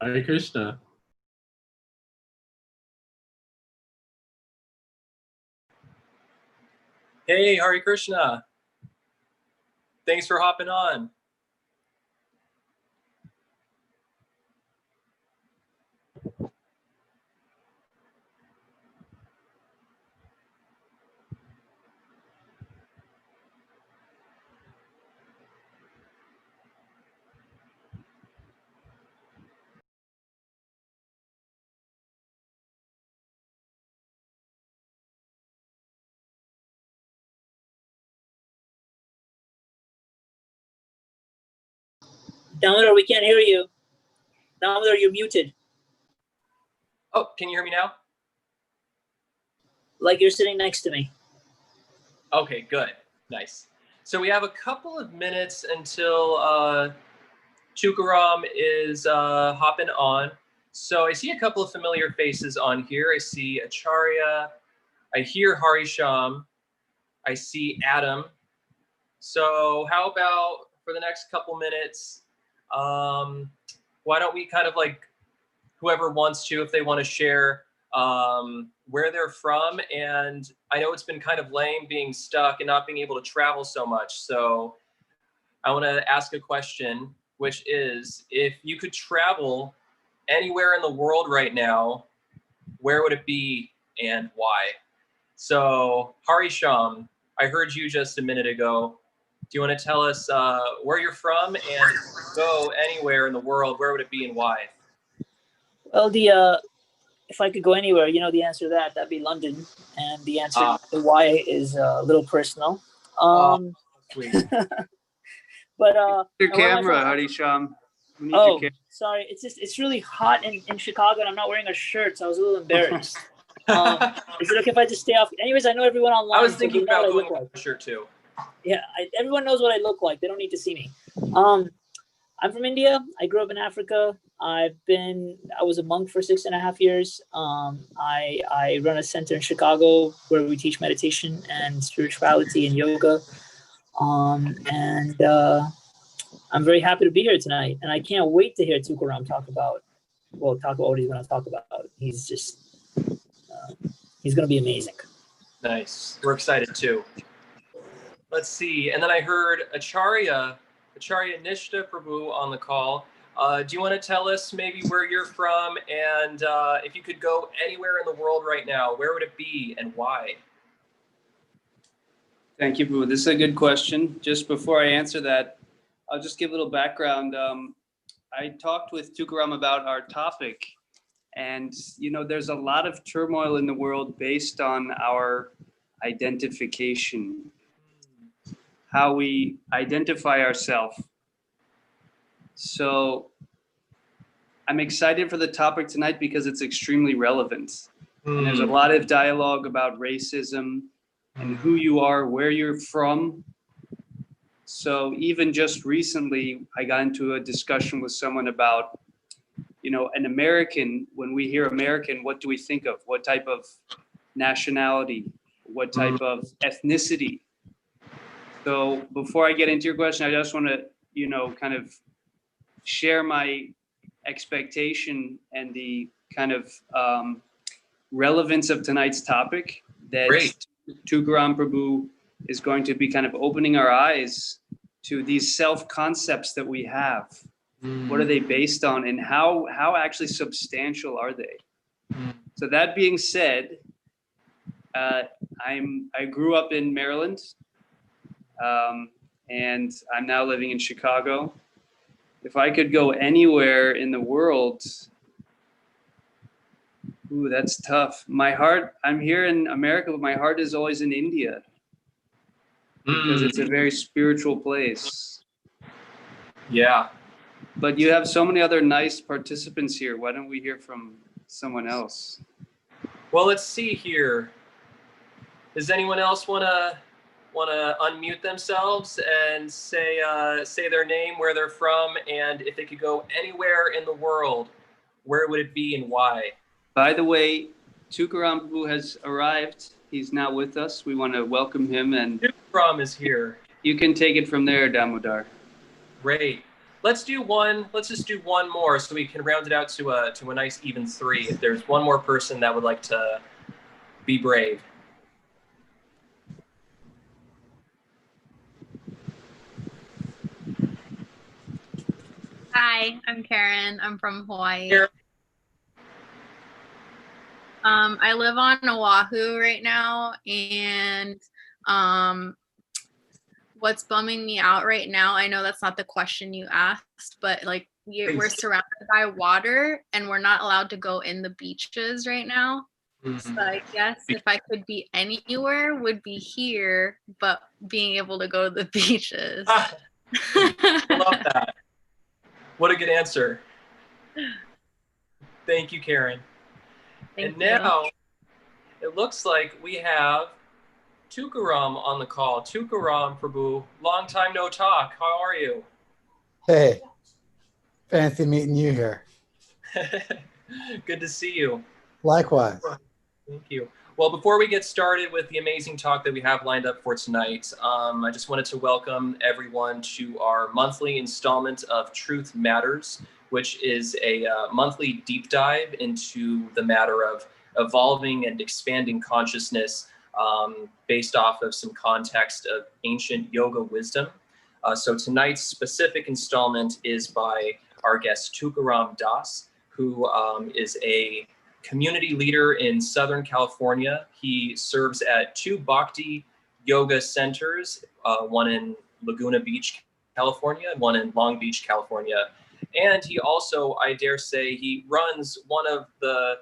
Hare Krishna. Hey, Hare Krishna. Thanks for hopping on. Damodar, we can't hear you. Damodar, you're muted. Oh, can you hear me now? Like you're sitting next to me. Okay, good. Nice. So we have a couple of minutes until Tukaram is hopping on. So I see a couple of familiar faces on here. I see Acharya. I hear Harisham. I see Adam. So how about for the next couple minutes, why don't we kind of like whoever wants to, if they want to share where they're from. And I know it's been kind of lame being stuck and not being able to travel so much. So I want to ask a question, which is, if you could travel anywhere in the world right now, where would it be and why? So Harisham, I heard you just a minute ago. Do you want to tell us where you're from, and if you could go anywhere in the world, where would it be and why? Well, if I could go anywhere, the answer to that'd be London. And the answer to why is a little personal. Sweet. But your camera, Harisham. Oh, sorry. It's really hot in Chicago, and I'm not wearing a shirt, so I was a little embarrassed. Is it okay if I just stay off? Anyways, I know everyone online. I was thinking about going with a shirt too. Yeah, everyone knows what I look like. They don't need to see me. I'm from India. I grew up in Africa. I was a monk for 6.5 years. I run a center in Chicago where we teach meditation and spirituality and yoga. And I'm very happy to be here tonight. And I can't wait to hear Tukaram talk about what he's going to talk about. He's just, he's going to be amazing. Nice. We're excited too. Let's see. And then I heard Acharya Nishta Prabhu on the call. Do you want to tell us maybe where you're from, and if you could go anywhere in the world right now, where would it be and why? Thank you, Prabhu. This is a good question. Just before I answer that, I'll just give a little background. I talked with Tukaram about our topic, and there's a lot of turmoil in the world based on our identification, how we identify ourselves. So I'm excited for the topic tonight because it's extremely relevant. And there's a lot of dialogue about racism and who you are, where you're from. So even just recently, I got into a discussion with someone about, an American. When we hear American, what do we think of? What type of nationality? What type of ethnicity? So before I get into your question, I just want to, kind of share my expectation and the kind of relevance of tonight's topic, that Tukaram Prabhu is going to be kind of opening our eyes to these self-concepts that we have. What are they based on, and how actually substantial are they? So that being said, I grew up in Maryland, and I'm now living in Chicago. If I could go anywhere in the world, ooh, that's tough. I'm here in America, but my heart is always in India because it's a very spiritual place. Yeah. But you have so many other nice participants here. Why don't we hear from someone else? Well, let's see here. Does anyone else want to unmute themselves and say their name, where they're from, and if they could go anywhere in the world, where would it be and why? By the way, Tukaram Prabhu has arrived. He's now with us. We want to welcome him. And Tukaram is here. You can take it from there, Damodar. Great. let's do one. Let's just do one more so we can round it out to a nice even 3. If there's one more person that would like to be brave. Hi, I'm Karen. I'm from Hawaii. Here. I live on Oahu right now, and what's bumming me out right now, I know that's not the question you asked, but like we're surrounded by water and we're not allowed to go in the beaches right now. So I guess if I could be anywhere, would be here, but being able to go to the beaches. I love that. What a good answer. Thank you, Karen. Thank now it looks like we have Tukaram on the call. Tukaram, Prabhu, long time no talk. How are you? Hey, fancy meeting you here. Good to see you. Likewise. Thank you. Well, before we get started with the amazing talk that we have lined up for tonight, I just wanted to welcome everyone to our monthly installment of Truth Matters, which is a monthly deep dive into the matter of evolving and expanding consciousness based off of some context of ancient yoga wisdom. So tonight's specific installment is by our guest Tukaram Das, who is a community leader in Southern California. He serves at 2 Bhakti yoga centers, one in Laguna Beach, California, and one in Long Beach, California. And he also, I dare say, he runs one of the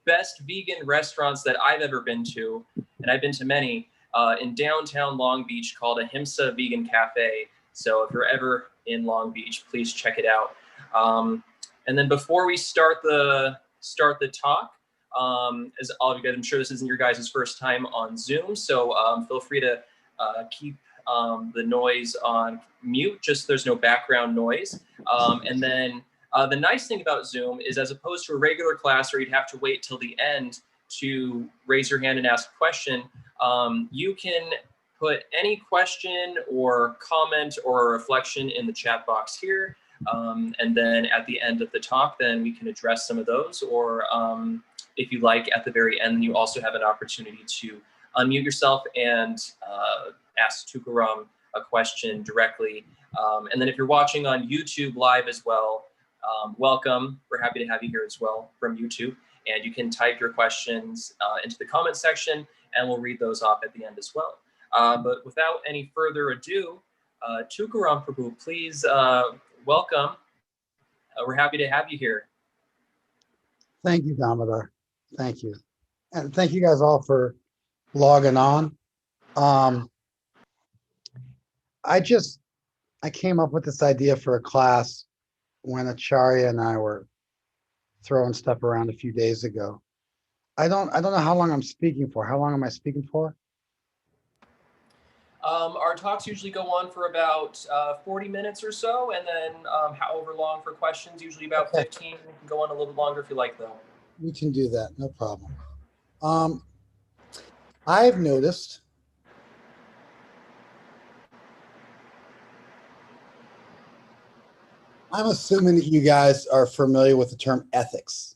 best vegan restaurants that I've ever been to, and I've been to many, in downtown Long Beach called Ahimsa Vegan Cafe. So if you're ever in Long Beach, please check it out. And then before we start the talk, as all of you guys, I'm sure this isn't your guys' first time on Zoom, so feel free to keep the noise on mute, just there's no background noise. And then the nice thing about Zoom is, as opposed to a regular class where you'd have to wait till the end to raise your hand and ask a question, you can put any question or comment or reflection in the chat box here. And then at the end of the talk, then we can address some of those, or if you like, at the very end, you also have an opportunity to unmute yourself and ask Tukaram a question directly. And then if you're watching on YouTube live as well, welcome. We're happy to have you here as well from YouTube. And you can type your questions into the comment section, and we'll read those off at the end as well. But without any further ado, Tukaram Prabhu, please welcome. We're happy to have you here. Thank you, Damodar. Thank you. And thank you guys all for logging on. I came up with this idea for a class when Acharya and I were throwing stuff around a few days ago. I don't know how long I'm speaking for. How long am I speaking for? Our talks usually go on for about 40 minutes or so, and then however long for questions, usually about 15. We can go on a little bit longer if you like, though. We can do that, no problem. I've noticed I'm assuming that you guys are familiar with the term ethics.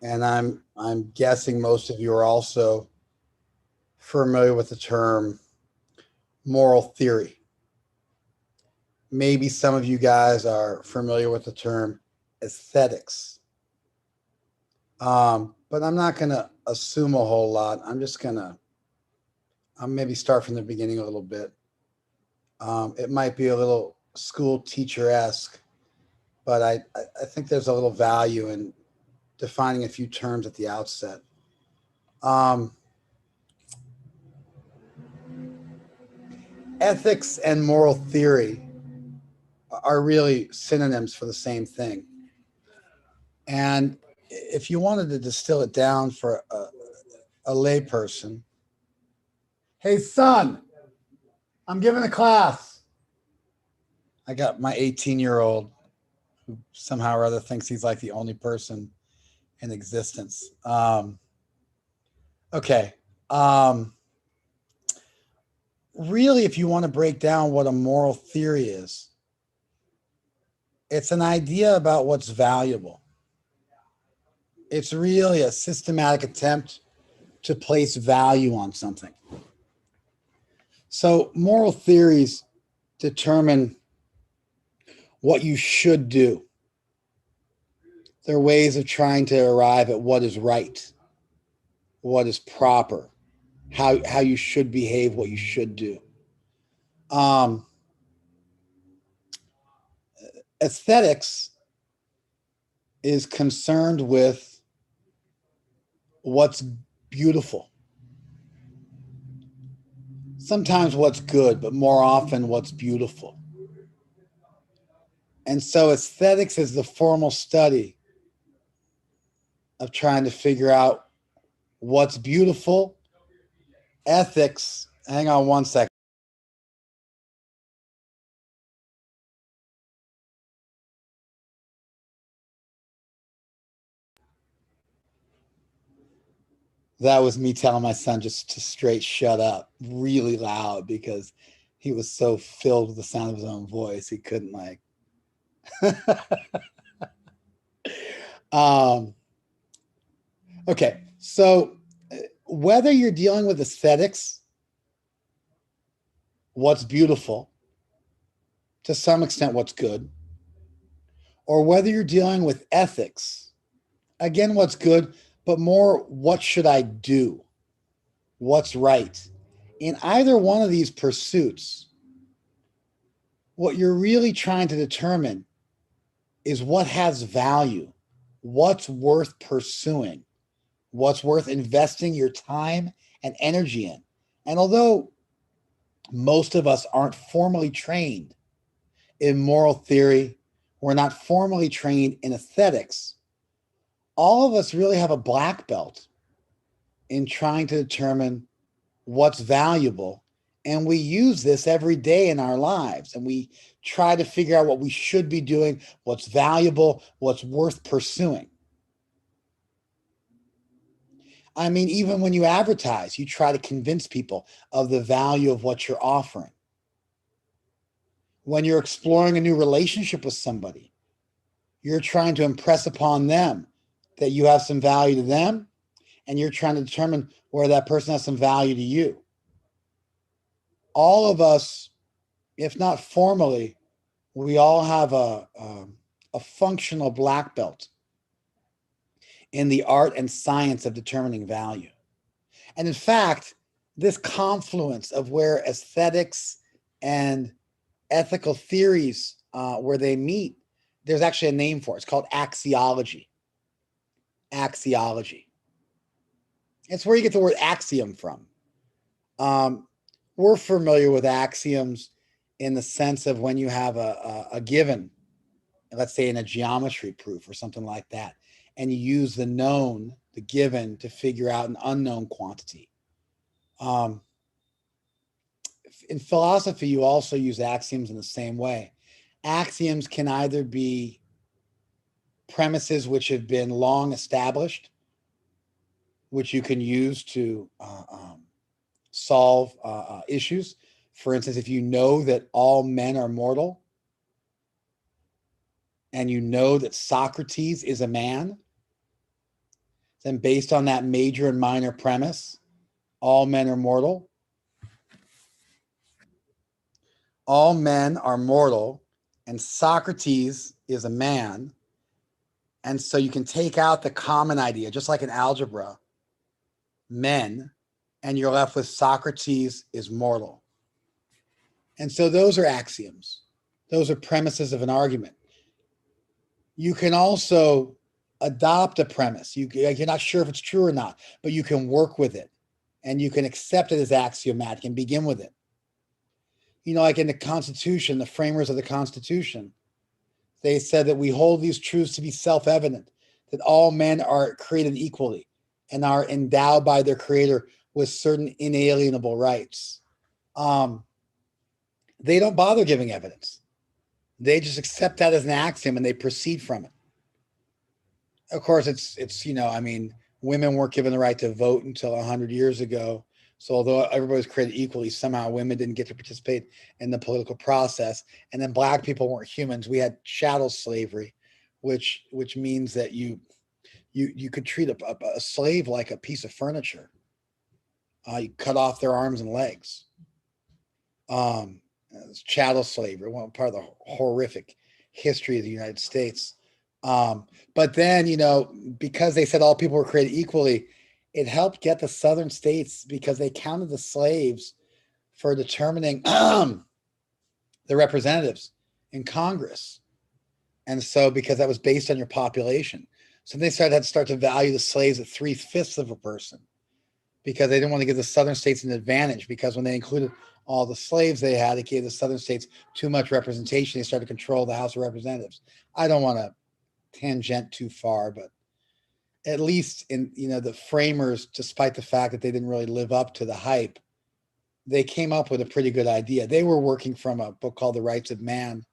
And I'm guessing most of you are also familiar with the term moral theory. Maybe some of you guys are familiar with the term aesthetics. But I'm not going to assume a whole lot. I'll maybe start from the beginning a little bit. It might be a little school teacher-esque, but I think there's a little value in defining a few terms at the outset. Ethics and moral theory are really synonyms for the same thing. And if you wanted to distill it down for a layperson, hey, son, I'm giving a class. I got my 18-year-old who somehow or other thinks he's like the only person in existence. Okay. Really, if you want to break down what a moral theory is, It's an idea about what's valuable. It's really a systematic attempt to place value on something. So moral theories determine what you should do. They're ways of trying to arrive at what is right, what is proper, how you should behave, what you should do. Aesthetics is concerned with what's beautiful. Sometimes what's good, but more often what's beautiful. And so aesthetics is the formal study of trying to figure out what's beautiful. Ethics, hang on one second. That was me telling my son just to straight shut up really loud because he was so filled with the sound of his own voice. He couldn't like. Okay. So whether you're dealing with aesthetics, what's beautiful, to some extent, what's good, or whether you're dealing with ethics, again, what's good, but more what should I do? What's right? In either one of these pursuits, what you're really trying to determine is what has value, what's worth pursuing, what's worth investing your time and energy in. And although most of us aren't formally trained in moral theory, we're not formally trained in aesthetics, all of us really have a black belt in trying to determine what's valuable. And we use this every day in our lives. And we try to figure out what we should be doing, what's valuable, what's worth pursuing. I mean, even when you advertise, you try to convince people of the value of what you're offering. When you're exploring a new relationship with somebody, you're trying to impress upon them that you have some value to them, and you're trying to determine where that person has some value to you. All of us, if not formally, we all have a functional black belt in the art and science of determining value. And in fact, this confluence of where aesthetics and ethical theories, where they meet, there's actually a name for it. It's called axiology. Axiology. It's where you get the word axiom from. We're familiar with axioms in the sense of when you have a given, let's say in a geometry proof or something like that, and you use the known, the given, to figure out an unknown quantity. In philosophy, you also use axioms in the same way. Axioms can either be premises which have been long established, which you can use to solve issues. For instance, if you know that all men are mortal, and you know that Socrates is a man, then based on that major and minor premise, all men are mortal. All men are mortal, and Socrates is a man. And so you can take out the common idea, just like in algebra, men, and you're left with Socrates is mortal. And so those are axioms. Those are premises of an argument. You can also adopt a premise. You're not sure if it's true or not, but you can work with it and you can accept it as axiomatic and begin with it. You know, like in the Constitution, the framers of the Constitution, they said that we hold these truths to be self-evident, that all men are created equally and are endowed by their creator with certain inalienable rights. They don't bother giving evidence. They just accept that as an axiom and they proceed from it. Of course, it's I mean, women weren't given the right to vote until 100 years ago. So although everybody was created equally, somehow women didn't get to participate in the political process. And then black people weren't humans. We had chattel slavery, which means that you could treat a slave like a piece of furniture. You cut off their arms and legs. Chattel slavery, one part of the horrific history of the United States. But then, because they said all people were created equally, it helped get the southern states, because they counted the slaves for determining the representatives in Congress. And so, because that was based on your population. So they had to start to value the slaves at 3/5 of a person, because they didn't want to give the southern states an advantage, because when they included all the slaves they had, it gave the southern states too much representation. They started to control the House of Representatives. I don't want to tangent too far, but at least in, the framers, despite the fact that they didn't really live up to the hype, they came up with a pretty good idea. They were working from a book called The Rights of Man,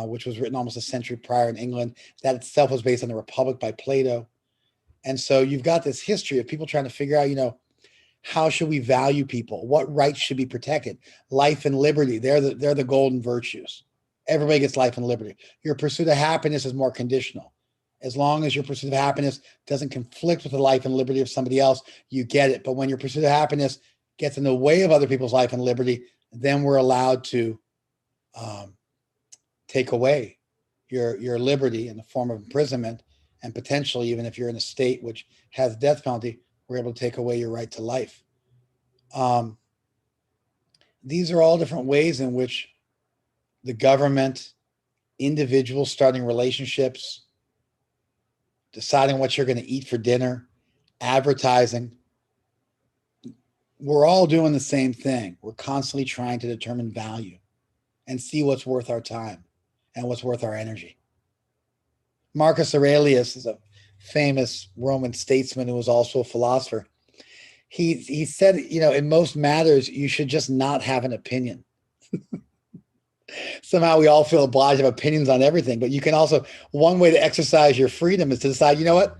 which was written almost a century prior in England. That itself was based on the Republic by Plato. And so you've got this history of people trying to figure out, how should we value people? What rights should be protected? Life and liberty, they're the golden virtues. Everybody gets life and liberty. Your pursuit of happiness is more conditional. As long as your pursuit of happiness doesn't conflict with the life and liberty of somebody else, you get it. But when your pursuit of happiness gets in the way of other people's life and liberty, then we're allowed to take away your liberty in the form of imprisonment, and potentially, even if you're in a state which has death penalty, we're able to take away your right to life. These are all different ways in which the government, individuals starting relationships, deciding what you're going to eat for dinner, advertising, we're all doing the same thing. We're constantly trying to determine value and see what's worth our time and what's worth our energy. Marcus Aurelius is a famous Roman statesman who was also a philosopher. He said, in most matters, you should just not have an opinion. Somehow we all feel obliged to have opinions on everything, but you can also, one way to exercise your freedom is to decide, what?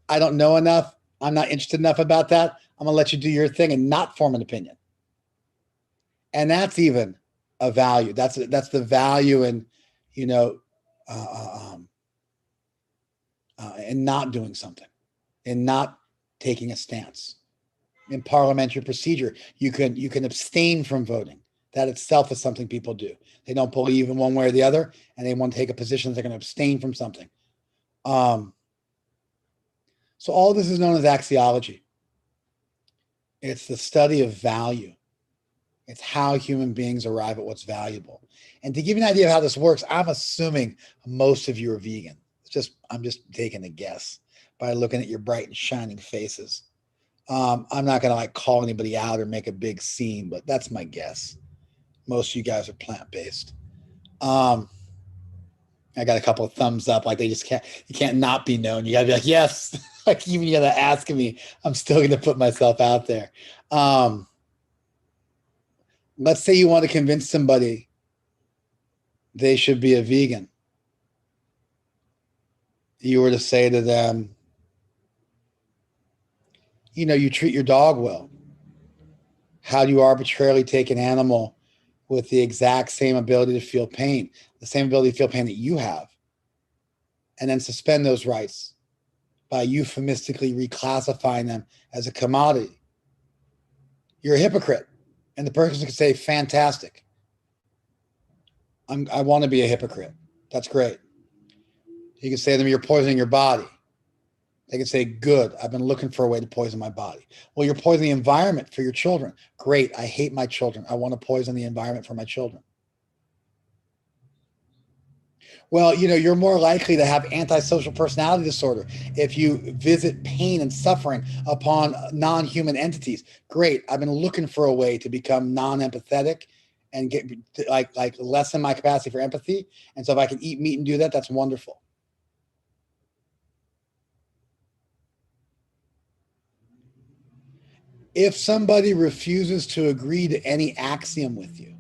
I don't know enough. I'm not interested enough about that. I'm going to let you do your thing and not form an opinion. And that's even a value. That's the value in, in not doing something, in not taking a stance. In parliamentary procedure, you can abstain from voting. That itself is something people do. They don't believe in one way or the other, and they want to take a position. They're going to abstain from something. So all this is known as axiology. It's the study of value. It's how human beings arrive at what's valuable. And to give you an idea of how this works, I'm assuming most of you are vegan. I'm just taking a guess by looking at your bright and shining faces. I'm not going to call anybody out or make a big scene, but that's my guess. Most of you guys are plant-based. I got a couple of thumbs up, they just you can't not be known. You gotta be like, yes, even you gotta ask me, I'm still going to put myself out there. Let's say you want to convince somebody they should be a vegan. You were to say to them, you treat your dog well. How do you arbitrarily take an animal with the exact same ability to feel pain, the same ability to feel pain that you have, and then suspend those rights by euphemistically reclassifying them as a commodity? You're a hypocrite. And the person could say, fantastic. I want to be a hypocrite. That's great. You can say to them, you're poisoning your body. They can say, good, I've been looking for a way to poison my body. Well, you're poisoning the environment for your children. Great, I hate my children. I want to poison the environment for my children. Well, you're more likely to have antisocial personality disorder if you visit pain and suffering upon non-human entities. Great, I've been looking for a way to become non-empathetic and get lessen my capacity for empathy. And so if I can eat meat and do that, that's wonderful. If somebody refuses to agree to any axiom with you,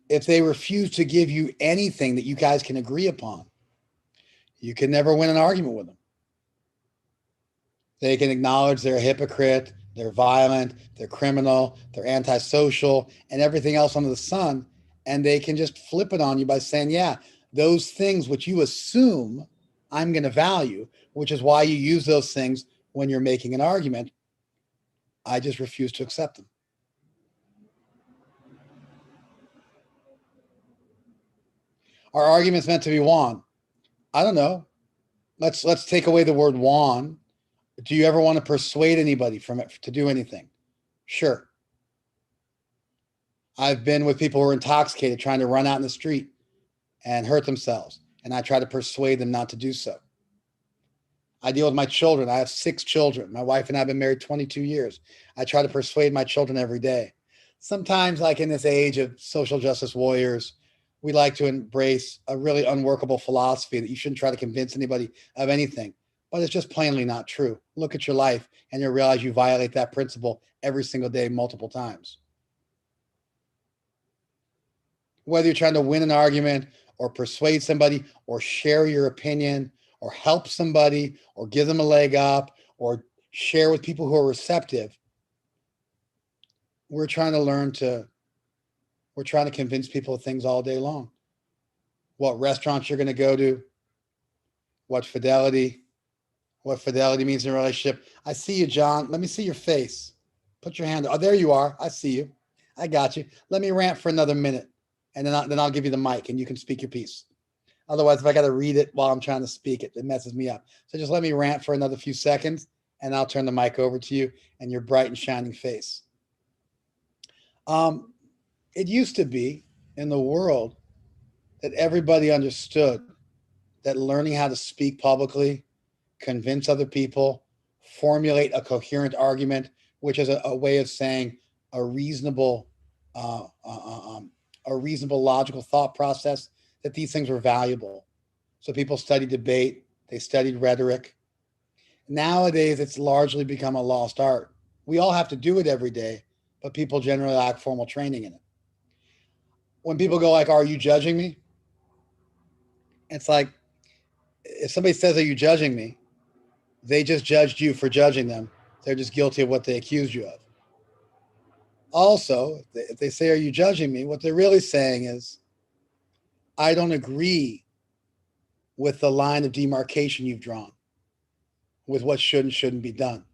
if they refuse to give you anything that you guys can agree upon, you can never win an argument with them. They can acknowledge they're a hypocrite, they're violent, they're criminal, they're antisocial, and everything else under the sun. And they can just flip it on you by saying, yeah, those things which you assume I'm going to value, which is why you use those things when you're making an argument, I just refuse to accept them. Are arguments meant to be won? I don't know. Let's take away the word won. Do you ever want to persuade anybody from it to do anything? Sure. I've been with people who are intoxicated trying to run out in the street and hurt themselves, and I try to persuade them not to do so. I deal with my children. I have 6 children. My wife and I have been married 22 years. I try to persuade my children every day. Sometimes, like in this age of social justice warriors, we like to embrace a really unworkable philosophy that you shouldn't try to convince anybody of anything, but it's just plainly not true. Look at your life and you'll realize you violate that principle every single day, multiple times. Whether you're trying to win an argument or persuade somebody or share your opinion or help somebody or give them a leg up or share with people who are receptive, we're trying to convince people of things all day long. What restaurants you're going to go to, what fidelity means in a relationship. I see you, John. Let me see your face. Put your hand. Oh, there you are. I see you. I got you. Let me rant for another minute, and then I'll give you the mic, and you can speak your piece. Otherwise, if I got to read it while I'm trying to speak it, it messes me up. So just let me rant for another few seconds, and I'll turn the mic over to you and your bright and shining face. It used to be in the world that everybody understood that learning how to speak publicly, convince other people, formulate a coherent argument, which is a way of saying a reasonable logical thought process, that these things were valuable. So people studied debate, they studied rhetoric. Nowadays, it's largely become a lost art. We all have to do it every day, but people generally lack formal training in it. When people go like, are you judging me? It's like, if somebody says, are you judging me? They just judged you for judging them. They're just guilty of what they accused you of. Also, if they say, are you judging me? What they're really saying is, I don't agree with the line of demarcation you've drawn, with what should and shouldn't be done.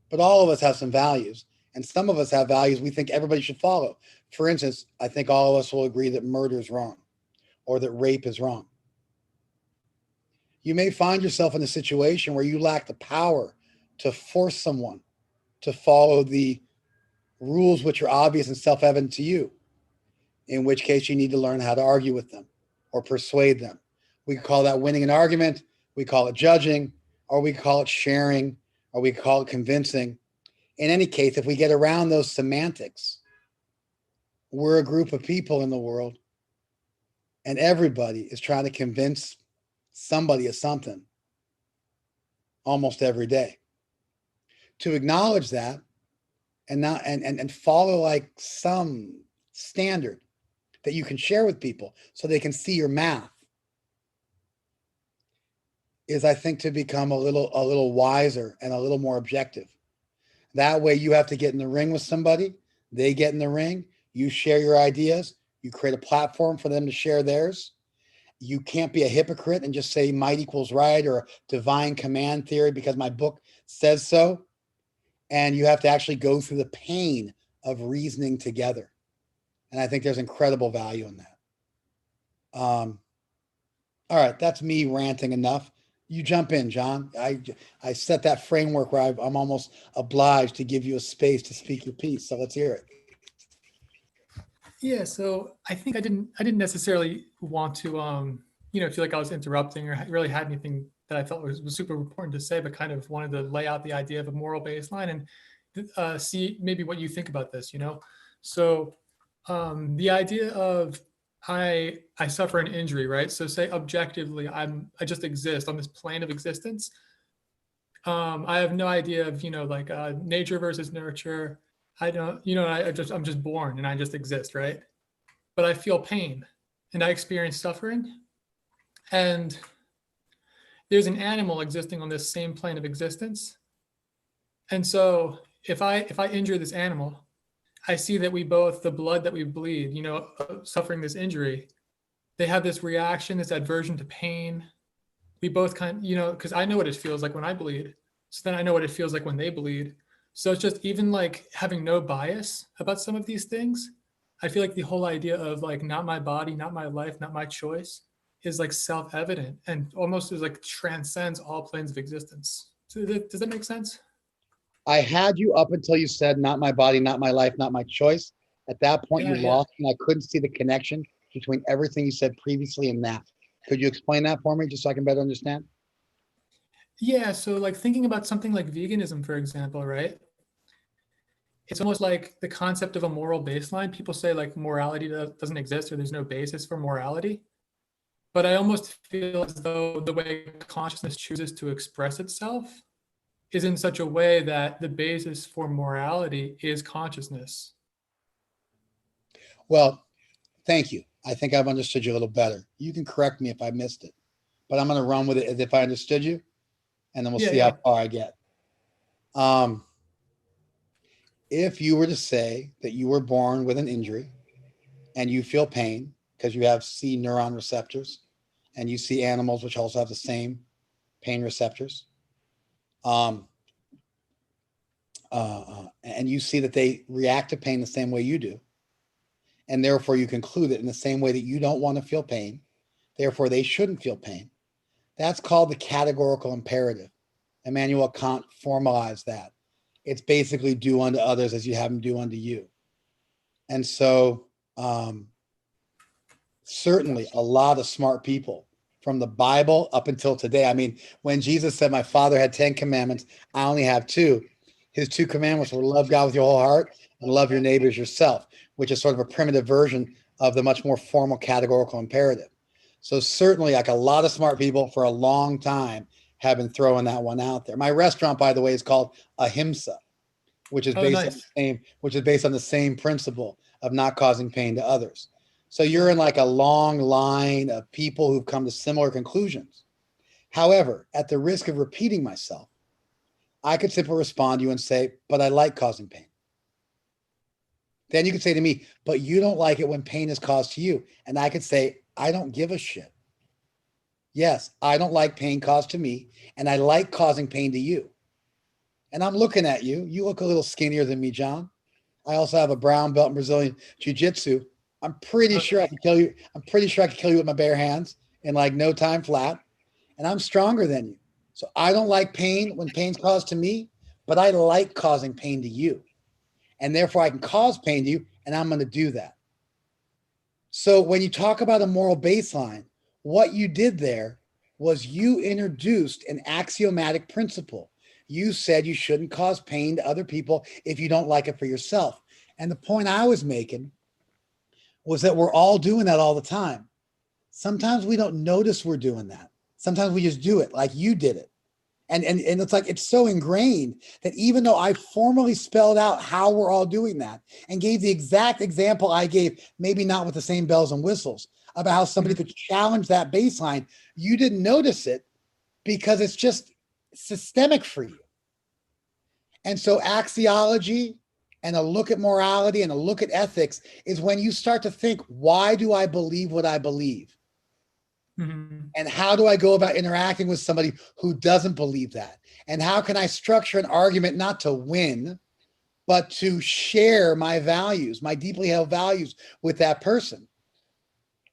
But all of us have some values, and some of us have values we think everybody should follow. For instance, I think all of us will agree that murder is wrong or that rape is wrong. You may find yourself in a situation where you lack the power to force someone to follow the rules which are obvious and self-evident to you, in which case you need to learn how to argue with them or persuade them. We could call that winning an argument, we call it judging, or we call it sharing, or we call it convincing. In any case, if we get around those semantics, we're a group of people in the world, and everybody is trying to convince somebody of something almost every day. To acknowledge that and follow like some standard that you can share with people so they can see your math is, I think, to become a little wiser and a little more objective. That way you have to get in the ring with somebody, they get in the ring, you share your ideas, you create a platform for them to share theirs. You can't be a hypocrite and just say might equals right or divine command theory because my book says so. And you have to actually go through the pain of reasoning together. And I think there's incredible value in that. All right, that's me ranting enough. You jump in, John. I set that framework where I'm almost obliged to give you a space to speak your piece. So let's hear it. Yeah, so I think I didn't necessarily want to feel like I was interrupting or really had anything that I felt was super important to say, but kind of wanted to lay out the idea of a moral baseline and see maybe what you think about this, So the idea of I suffer an injury, right? So say objectively, I just exist on this plane of existence. I have no idea of, nature versus nurture. I don't, I'm just born and I just exist, right? But I feel pain and I experience suffering. And there's an animal existing on this same plane of existence. And so if I injure this animal, I see that we both, the blood that we bleed, suffering this injury, they have this reaction, this aversion to pain. We both because I know what it feels like when I bleed. So then I know what it feels like when they bleed. So it's just even like having no bias about some of these things. I feel like the whole idea of like not my body, not my life, not my choice is like self-evident and almost is like transcends all planes of existence. So does that make sense? I had you up until you said, not my body, not my life, not my choice. At that point, you lost, and I couldn't see the connection between everything you said previously and that. Could you explain that for me, just so I can better understand? Yeah, so like thinking about something like veganism, for example, right? It's almost like the concept of a moral baseline. People say like morality doesn't exist or there's no basis for morality. But I almost feel as though the way consciousness chooses to express itself is in such a way that the basis for morality is consciousness. Well, thank you. I think I've understood you a little better. You can correct me if I missed it, but I'm going to run with it as if I understood you, and then we'll see how far I get. If you were to say that you were born with an injury and you feel pain because you have C neuron receptors and you see animals which also have the same pain receptors, and you see that they react to pain the same way you do, and therefore you conclude that in the same way that you don't want to feel pain, therefore they shouldn't feel pain. That's called the categorical imperative. Immanuel Kant formalized that. It's basically do unto others as you have them do unto you. And so certainly a lot of smart people from the Bible up until today. I mean, when Jesus said, my father had 10 commandments, I only have 2. His 2 commandments were love God with your whole heart and love your neighbors yourself, which is sort of a primitive version of the much more formal categorical imperative. So certainly like a lot of smart people for a long time have been throwing that one out there. My restaurant, by the way, is called Ahimsa, which is based on the same principle of not causing pain to others. So you're in like a long line of people who've come to similar conclusions. However, at the risk of repeating myself, I could simply respond to you and say, but I like causing pain. Then you could say to me, but you don't like it when pain is caused to you. And I could say, I don't give a shit. Yes, I don't like pain caused to me, and I like causing pain to you. And I'm looking at you. You look a little skinnier than me, John. I also have a brown belt in Brazilian Jiu-Jitsu. I'm pretty sure I can kill you. I'm pretty sure I can kill you with my bare hands in like no time flat. And I'm stronger than you. So I don't like pain when pain's caused to me, but I like causing pain to you. And therefore I can cause pain to you, and I'm going to do that. So when you talk about a moral baseline, what you did there was you introduced an axiomatic principle. You said you shouldn't cause pain to other people if you don't like it for yourself. And the point I was making was that we're all doing that all the time. Sometimes we don't notice we're doing that. Sometimes we just do it like you did it. And it's like, it's so ingrained that even though I formally spelled out how we're all doing that and gave the exact example I gave, maybe not with the same bells and whistles, about how somebody could challenge that baseline, you didn't notice it because it's just systemic for you. And so axiology and a look at morality and a look at ethics is when you start to think, why do I believe what I believe? And how do I go about interacting with somebody who doesn't believe that? And how can I structure an argument not to win, but to share my values, my deeply held values with that person?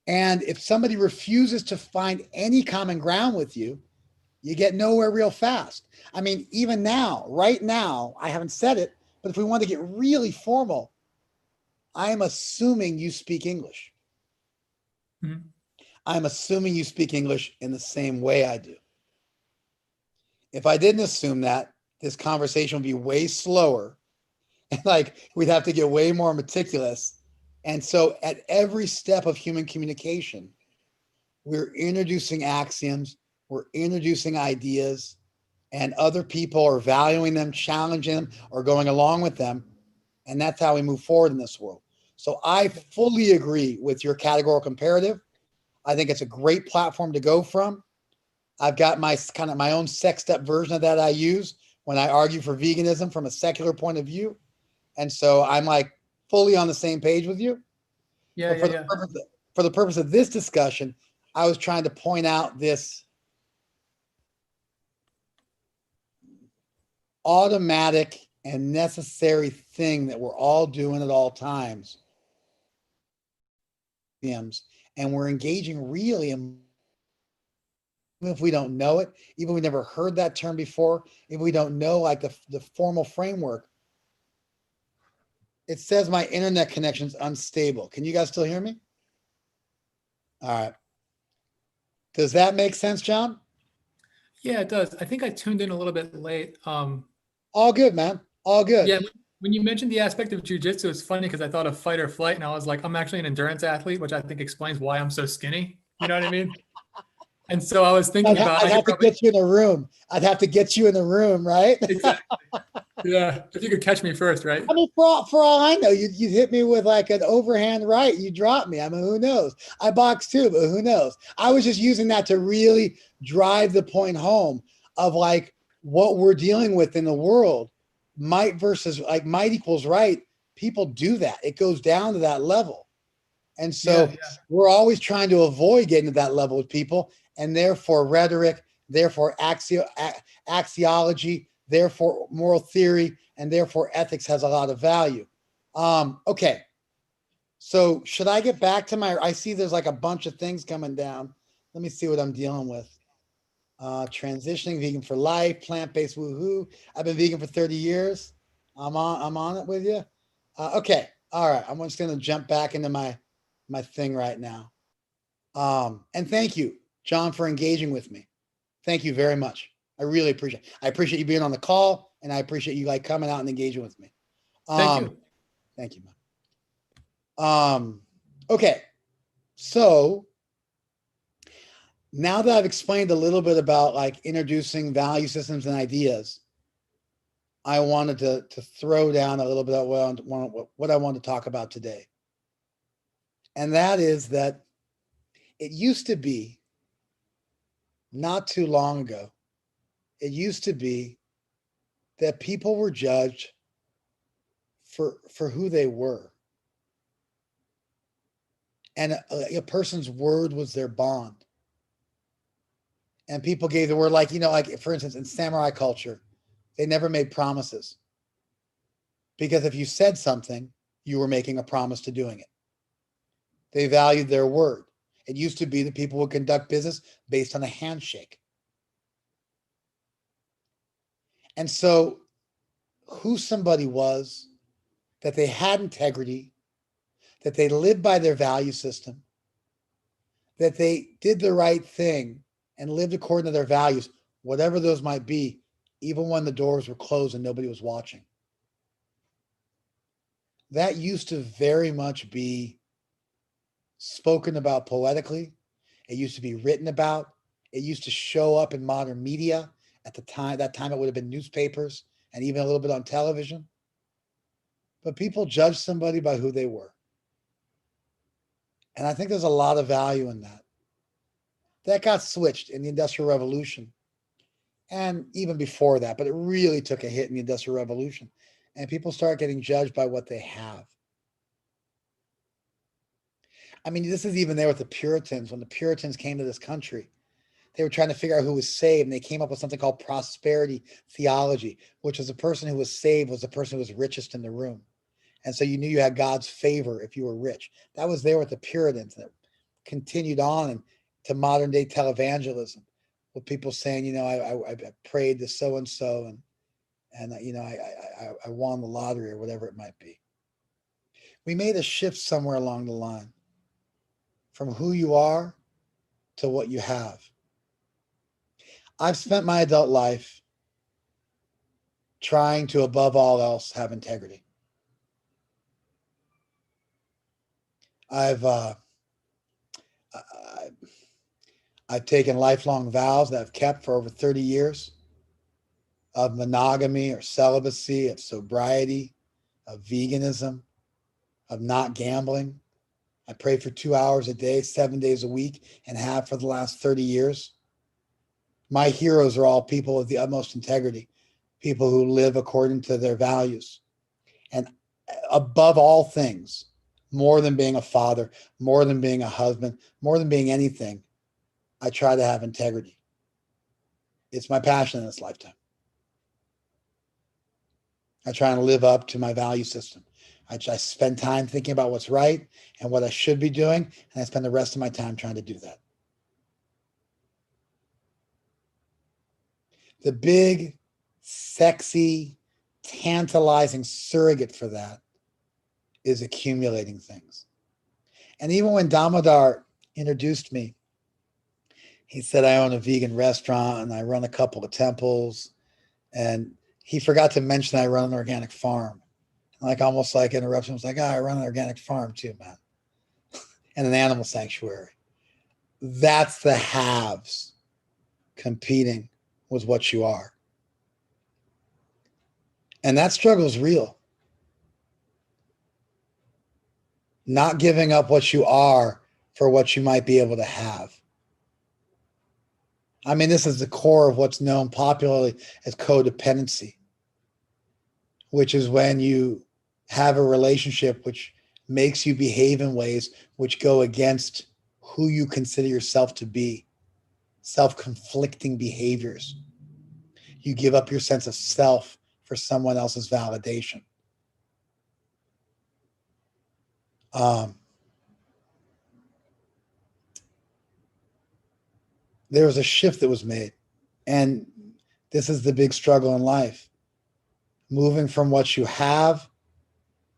And if somebody refuses to find any common ground with you, you get nowhere real fast. I mean, even now, right now, I haven't said it, but if we want to get really formal, I am assuming you speak English. I'm assuming you speak English in the same way I do. If I didn't assume that, this conversation would be way slower. And like, we'd have to get way more meticulous. And so at every step of human communication, we're introducing axioms, we're introducing ideas, and other people are valuing them, challenging them, or going along with them. And that's how we move forward in this world. So I fully agree with your categorical imperative. I think it's a great platform to go from. I've got my kind of my own sexed up version of that I use when I argue for veganism from a secular point of view. And so I'm like fully on the same page with you. Yeah, But yeah, for the purpose of this discussion, I was trying to point out this automatic and necessary thing that we're all doing at all times. And we're engaging really in, even if we don't know it, even if we never heard that term before, if we don't know like the formal framework. It says my internet connection's unstable. Can you guys still hear me? All right. Does that make sense, John? yeah. It does. I think I tuned in a little bit late. All good, man. All good. Yeah, when you mentioned the aspect of jujitsu, it's funny because I thought of fight or flight, and I was like, I'm actually an endurance athlete, which I think explains why I'm so skinny. You know what I mean? And so I was thinking about I'd have to get you in a room. I'd have to get you in the room, right? exactly. Yeah, if you could catch me first, right? I mean, for all I know, you hit me with like an overhand right. You dropped me. I mean, who knows? I box too, but who knows? I was just using that to really drive the point home of like what we're dealing with in the world. Might versus like might equals right. People do that. It goes down to that level. And so we're always trying to avoid getting to that level with people. And therefore rhetoric, therefore axiology, therefore moral theory, and therefore ethics has a lot of value. Okay. So should I get back to I see there's like a bunch of things coming down. Let me see what I'm dealing with. Transitioning, vegan for life, plant-based, woohoo. I've been vegan for 30 years. I'm on it with you. Okay. All right. I'm just going to jump back into my thing right now. And thank you, John, for engaging with me. Thank you very much. I really appreciate it. I appreciate you being on the call, and I appreciate you like coming out and engaging with me. Thank you. Thank you, man. Okay. So now that I've explained a little bit about like introducing value systems and ideas, I wanted to throw down a little bit of what I want to talk about today. And that is that it used to be not too long ago, it used to be that people were judged for who they were. And a person's word was their bond. And people gave the word, like, like for instance, in samurai culture, they never made promises. Because if you said something, you were making a promise to doing it. They valued their word. It used to be that people would conduct business based on a handshake. And so who somebody was, that they had integrity, that they lived by their value system, that they did the right thing and lived according to their values, whatever those might be, even when the doors were closed and nobody was watching. That used to very much be spoken about poetically. It used to be written about. It used to show up in modern media at the time. That time it would have been newspapers and even a little bit on television. But people judged somebody by who they were. And I think there's a lot of value in that. That got switched in the Industrial Revolution. And even before that, but it really took a hit in the Industrial Revolution. And people start getting judged by what they have. I mean, this is even there with the Puritans. When the Puritans came to this country, they were trying to figure out who was saved, and they came up with something called prosperity theology, which was the person who was saved was the person who was richest in the room. And so you knew you had God's favor if you were rich. That was there with the Puritans, and it continued on to modern day televangelism, with people saying, I prayed to so and so, and I won the lottery or whatever it might be. We made a shift somewhere along the line from who you are to what you have. I've spent my adult life trying to, above all else, have integrity. I've taken lifelong vows that I've kept for over 30 years of monogamy or celibacy, of sobriety, of veganism, of not gambling. I pray for 2 hours a day, 7 days a week, and have for the last 30 years. My heroes are all people of the utmost integrity, people who live according to their values. And above all things, more than being a father, more than being a husband, more than being anything, I try to have integrity. It's my passion in this lifetime. I try to live up to my value system. I spend time thinking about what's right and what I should be doing, and I spend the rest of my time trying to do that. The big, sexy, tantalizing surrogate for that is accumulating things. And even when Damodar introduced me, he said, I own a vegan restaurant and I run a couple of temples. And he forgot to mention I run an organic farm. Like almost like interruption. I was like, I run an organic farm too, man. And an animal sanctuary. That's the haves competing with what you are. And that struggle is real. Not giving up what you are for what you might be able to have. I mean, this is the core of what's known popularly as codependency, which is when you have a relationship which makes you behave in ways which go against who you consider yourself to be, self-conflicting behaviors. You give up your sense of self for someone else's validation. There was a shift that was made. And this is the big struggle in life. Moving from what you have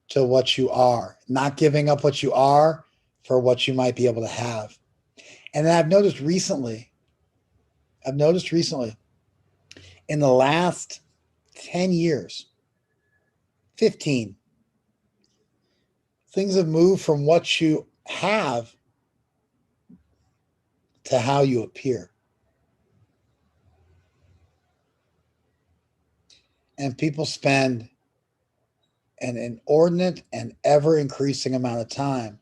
to what you are. Not giving up what you are for what you might be able to have. And then I've noticed recently, in the last 10 years, 15, things have moved from what you have to how you appear. And people spend an inordinate and ever increasing amount of time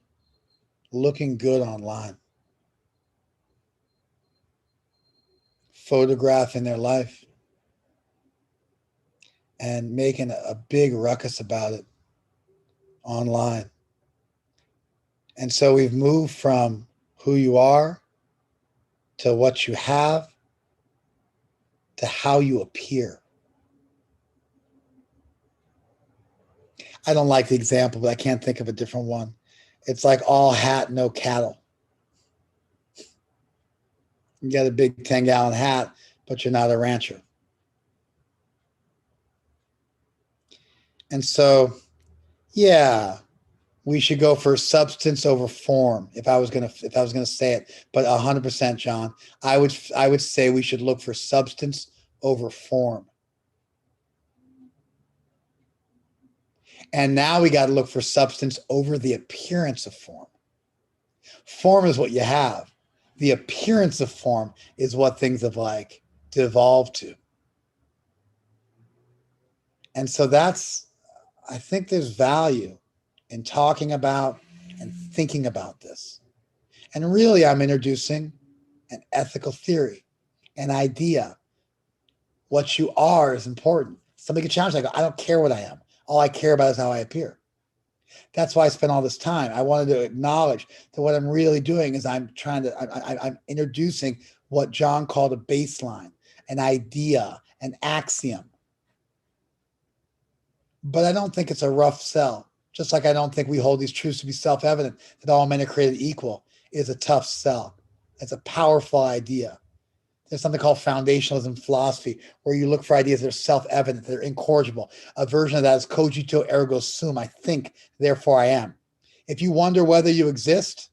looking good online, photographing their life, and making a big ruckus about it online. And so we've moved from who you are to what you have to how you appear. I don't like the example, but I can't think of a different one. It's like all hat, no cattle. You got a big 10-gallon hat, but you're not a rancher. And so, yeah, we should go for substance over form. If I was gonna say it, but 100%, John, I would say we should look for substance over form. And now we got to look for substance over the appearance of form. Form is what you have. The appearance of form is what things have like devolved to. And so I think there's value in talking about and thinking about this. And really, I'm introducing an ethical theory, an idea. What you are is important. Somebody can challenge. I go, I don't care what I am. All I care about is how I appear. That's why I spent all this time. I wanted to acknowledge that what I'm really doing is I'm introducing what John called a baseline, an idea, an axiom. But I don't think it's a rough sell. Just like I don't think we hold these truths to be self-evident, that all men are created equal is a tough sell. It's a powerful idea. There's something called foundationalism philosophy, where you look for ideas that are self-evident, that are incorrigible. A version of that is cogito ergo sum. I think, therefore I am. If you wonder whether you exist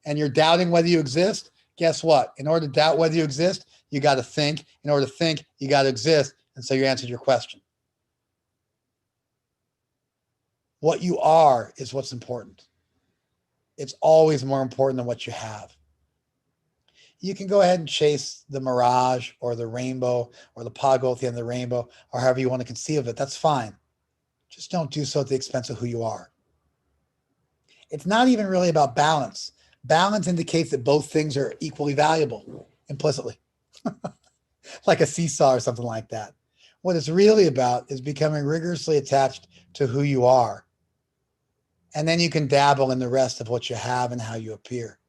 and you're doubting whether you exist, guess what? In order to doubt whether you exist, you got to think. In order to think, you got to exist. And so you answered your question. What you are is what's important. It's always more important than what you have. You can go ahead and chase the mirage or the rainbow or the pot at the end of the rainbow or however you want to conceive of it. That's fine. Just don't do so at the expense of who you are. It's not even really about balance. Balance indicates that both things are equally valuable implicitly. like a seesaw or something like that. What it's really about is becoming rigorously attached to who you are. And then you can dabble in the rest of what you have and how you appear.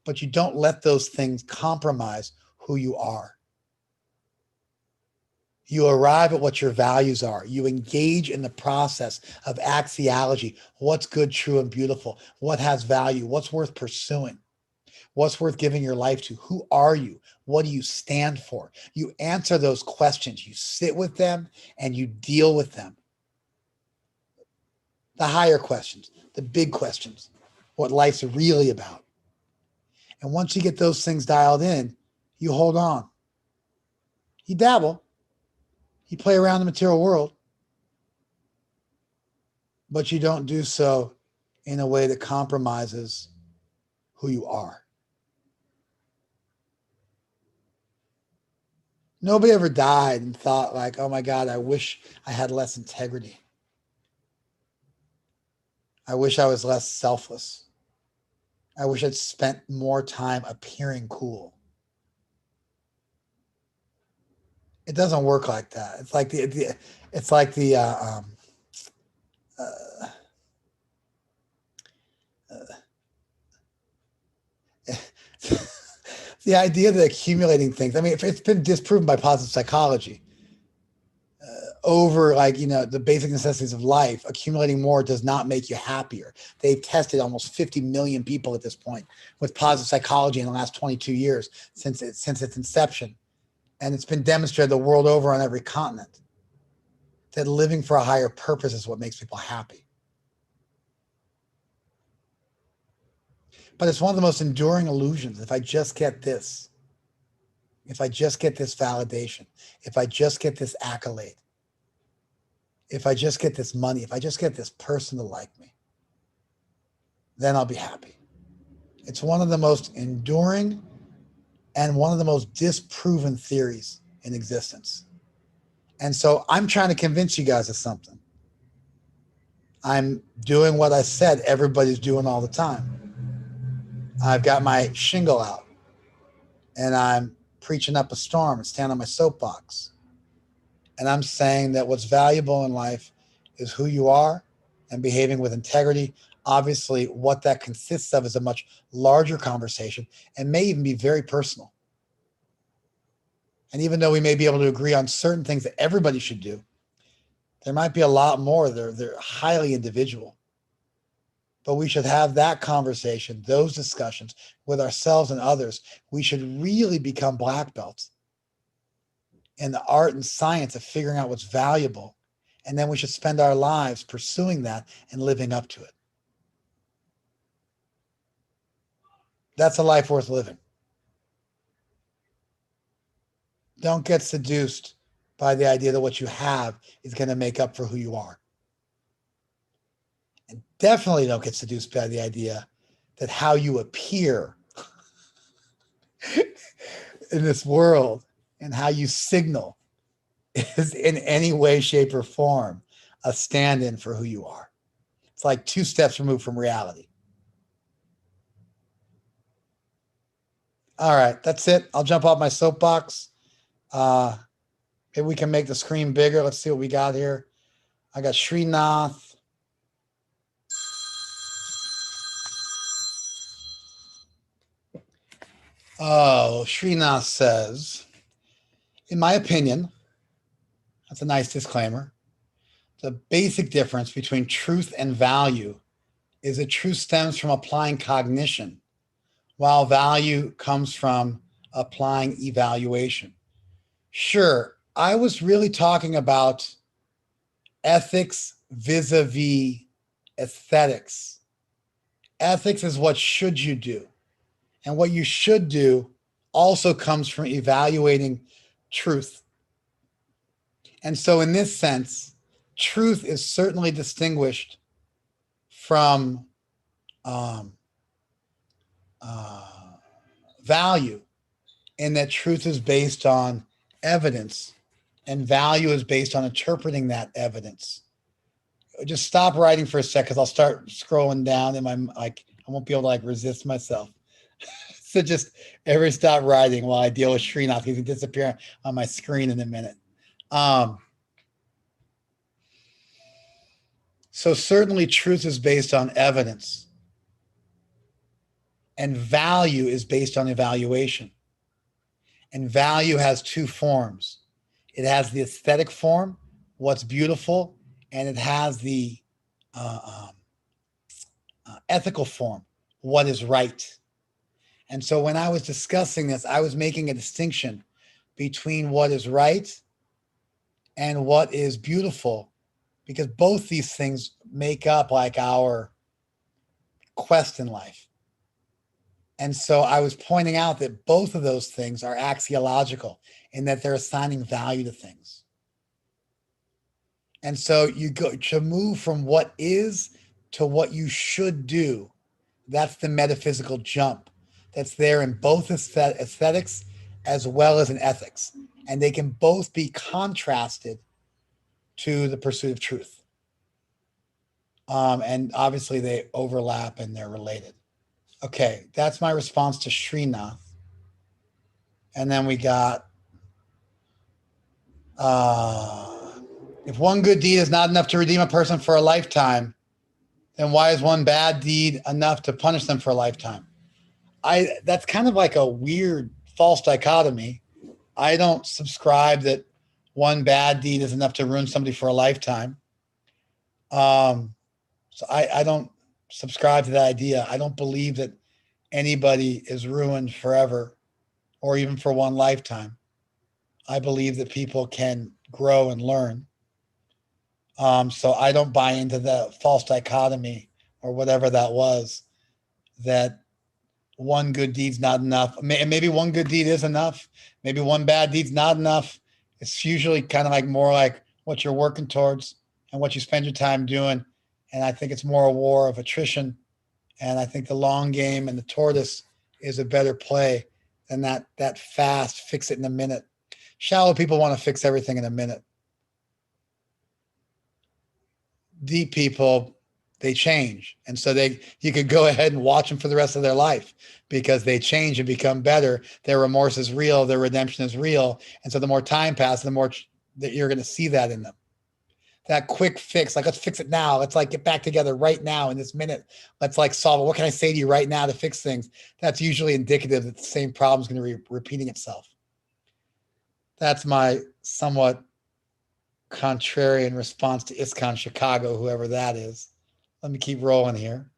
But you don't let those things compromise who you are. You arrive at what your values are. You engage in the process of axiology. What's good, true, and beautiful? What has value? What's worth pursuing? What's worth giving your life to? Who are you? What do you stand for? You answer those questions. You sit with them and you deal with them. The higher questions, the big questions, what life's really about. And once you get those things dialed in, you hold on. You dabble. You play around the material world. But you don't do so in a way that compromises who you are. Nobody ever died and thought like, oh my God, I wish I had less integrity. I wish I was less selfless. I wish I'd spent more time appearing cool. It doesn't work like that. It's like the idea that accumulating things. I mean, if it's been disproven by positive psychology over the basic necessities of life, accumulating more does not make you happier. They've tested almost 50 million people at this point with positive psychology in the last 22 years since its inception. And it's been demonstrated the world over on every continent that living for a higher purpose is what makes people happy. But it's one of the most enduring illusions. If I just get this, if I just get this validation, if I just get this accolade, if I just get this money, if I just get this person to like me, then I'll be happy. It's one of the most enduring and one of the most disproven theories in existence. And so I'm trying to convince you guys of something. I'm doing what I said everybody's doing all the time. I've got my shingle out and I'm preaching up a storm and standing on my soapbox. And I'm saying that what's valuable in life is who you are and behaving with integrity. Obviously, what that consists of is a much larger conversation and may even be very personal. And even though we may be able to agree on certain things that everybody should do, there might be a lot more. They're highly individual. But we should have that conversation, those discussions with ourselves and others. We should really become black belts in the art and science of figuring out what's valuable. And then we should spend our lives pursuing that and living up to it. That's a life worth living. Don't get seduced by the idea that what you have is going to make up for who you are. And definitely don't get seduced by the idea that how you appear in this world and how you signal is in any way, shape, or form a stand-in for who you are. It's like 2 steps removed from reality. All right, that's it. I'll jump off my soapbox. Maybe we can make the screen bigger. Let's see what we got here. I got Srinath. Oh, Srinath says, in my opinion, that's a nice disclaimer. The basic difference between truth and value is that truth stems from applying cognition, while value comes from applying evaluation. Sure, I was really talking about ethics vis-a-vis aesthetics. Ethics is what should you do. And what you should do also comes from evaluating truth. And so in this sense, truth is certainly distinguished from value, in that truth is based on evidence and value is based on interpreting that evidence. Just stop writing for a sec because I'll start scrolling down and I won't be able to resist myself. So just everybody stop writing while I deal with Srinath. He's gonna disappear on my screen in a minute. So certainly truth is based on evidence, and value is based on evaluation. And value has two forms. It has the aesthetic form, what's beautiful, and it has the ethical form, what is right. And so when I was discussing this, I was making a distinction between what is right and what is beautiful, because both these things make up like our quest in life. And so I was pointing out that both of those things are axiological in that they're assigning value to things. And so you go to move from what is to what you should do. That's the metaphysical jump that's there in both aesthetics as well as in ethics. And they can both be contrasted to the pursuit of truth. And obviously they overlap and they're related. Okay, that's my response to Srinath. And then we got, if one good deed is not enough to redeem a person for a lifetime, then why is one bad deed enough to punish them for a lifetime? That's kind of like a weird false dichotomy. I don't subscribe that one bad deed is enough to ruin somebody for a lifetime. So I don't subscribe to that idea. I don't believe that anybody is ruined forever or even for one lifetime. I believe that people can grow and learn. So I don't buy into the false dichotomy or whatever that was, that one good deed's not enough. And maybe one good deed is enough. Maybe one bad deed's not enough. It's usually kind of like more like what you're working towards and what you spend your time doing. And I think it's more a war of attrition. And I think the long game and the tortoise is a better play than that fast fix it in a minute. Shallow people want to fix everything in a minute. Deep people, they change. And so you could go ahead and watch them for the rest of their life because they change and become better. Their remorse is real. Their redemption is real. And so the more time passes, the more that you're going to see that in them. That quick fix, like, let's fix it now. Let's like get back together right now in this minute. Let's like solve it. What can I say to you right now to fix things? That's usually indicative that the same problem is going to be repeating itself. That's my somewhat contrarian response to ISKCON Chicago, whoever that is. Let me keep rolling here.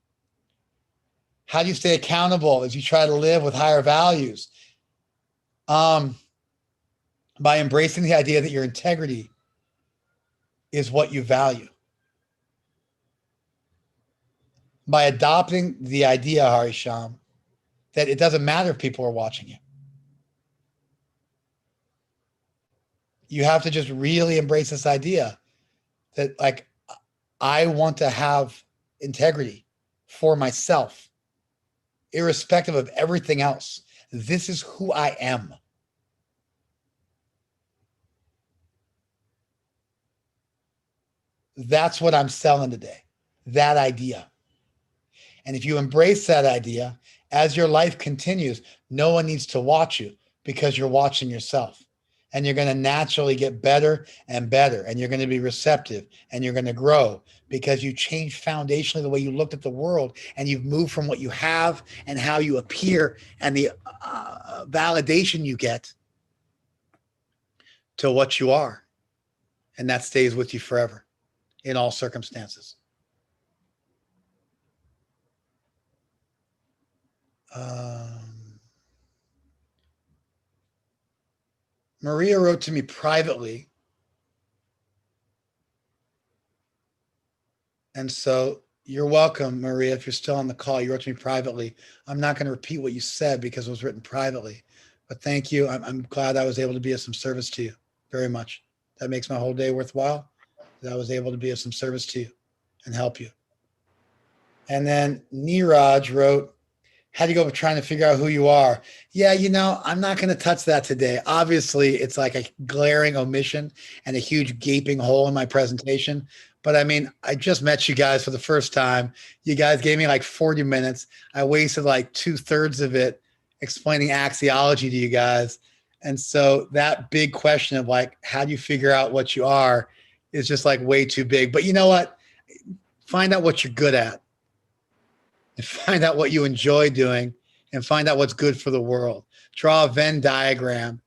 How do you stay accountable as you try to live with higher values? By embracing the idea that your integrity is what you value. By adopting the idea, Harisham, that it doesn't matter if people are watching you. You have to just really embrace this idea that, like, I want to have integrity for myself, irrespective of everything else. This is who I am. That's what I'm selling today, that idea. And if you embrace that idea, as your life continues, no one needs to watch you because you're watching yourself. And you're going to naturally get better and better. And you're going to be receptive and you're going to grow because you changed foundationally the way you looked at the world. And you've moved from what you have and how you appear and the validation you get to what you are. And that stays with you forever in all circumstances. Maria wrote to me privately. And so you're welcome, Maria, if you're still on the call. You wrote to me privately. I'm not going to repeat what you said because it was written privately. But thank you. I'm glad I was able to be of some service to you very much. That makes my whole day worthwhile, that I was able to be of some service to you and help you. And then Neeraj wrote, how do you go about trying to figure out who you are? Yeah, I'm not going to touch that today. Obviously, it's like a glaring omission and a huge gaping hole in my presentation. But I mean, I just met you guys for the first time. You guys gave me like 40 minutes. I wasted like 2/3 of it explaining axiology to you guys. And so that big question of like, how do you figure out what you are is just like way too big. But you know what? Find out what you're good at and find out what you enjoy doing and find out what's good for the world. Draw a Venn diagram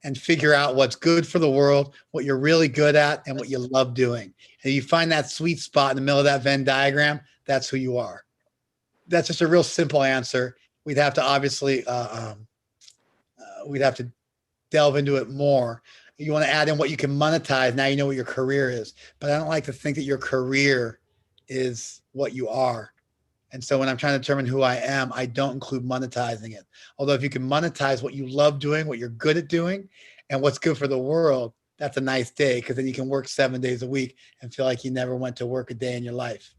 and figure out what's good for the world, what you're really good at, and what you love doing. And you find that sweet spot in the middle of that Venn diagram, that's who you are. That's just a real simple answer. We'd have to obviously, we'd have to delve into it more. You want to add in what you can monetize. Now you know what your career is. But I don't like to think that your career is what you are. And so when I'm trying to determine who I am, I don't include monetizing it. Although if you can monetize what you love doing, what you're good at doing, and what's good for the world, that's a nice day, because then you can work 7 days a week and feel like you never went to work a day in your life.